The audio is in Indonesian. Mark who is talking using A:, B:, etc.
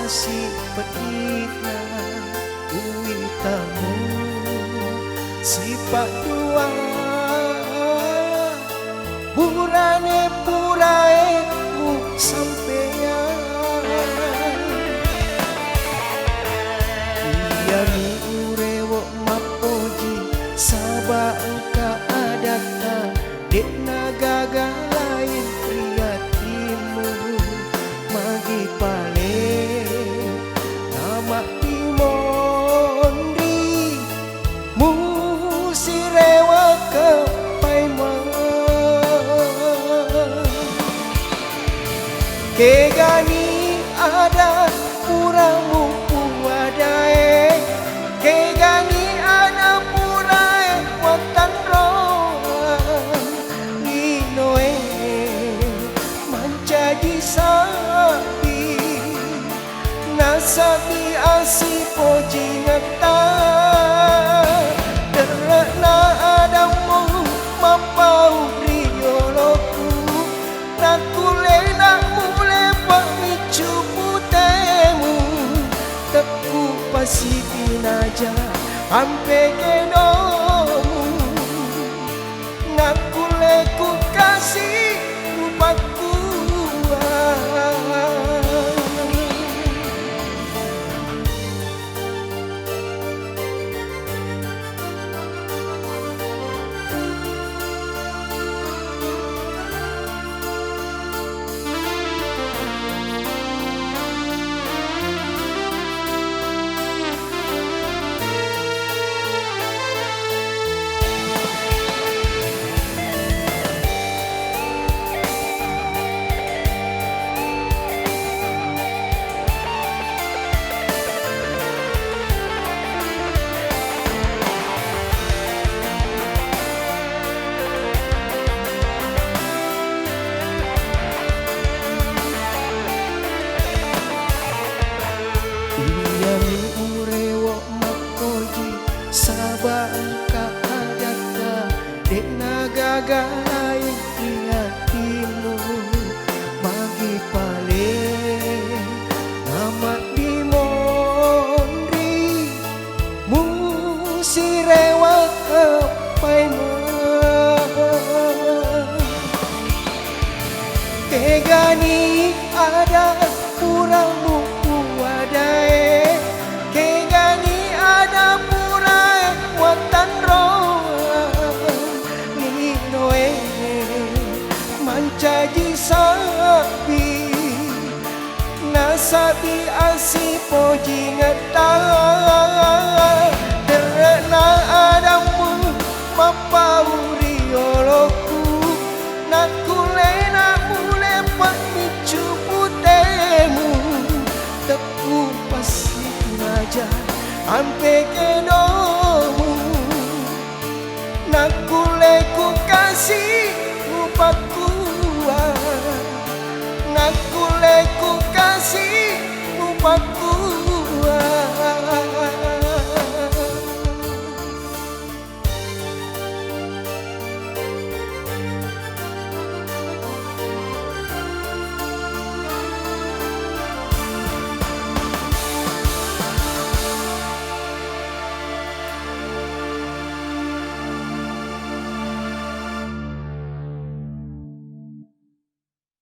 A: kasih pedihna uitamu sifat dua burane puraemu sampeyan iya mi urewo mapoji sabak engka adata dek nagaga lain priyatimu magi pale nama timondri musirewa ke paiman kegani ada puramu puadae kegani ada purae watan rohan ninoe mancaji sapi nasabi asipo jingata derna adamu mapau rioloku nakulena mule pamicu putemu teku pasi pinaja ampe genomu nakuleku kasih rupaku sabangka adata dek nagagai priyatimu magi pale nama dimondri musirewa paiman kegani ada puramu puadae kegani ada watan rohan ninoe mancaji sapi nasabi asipo jingata derna adamu mapau rioloku nakulena mule pamicu putemu teku pasi naja ampe keno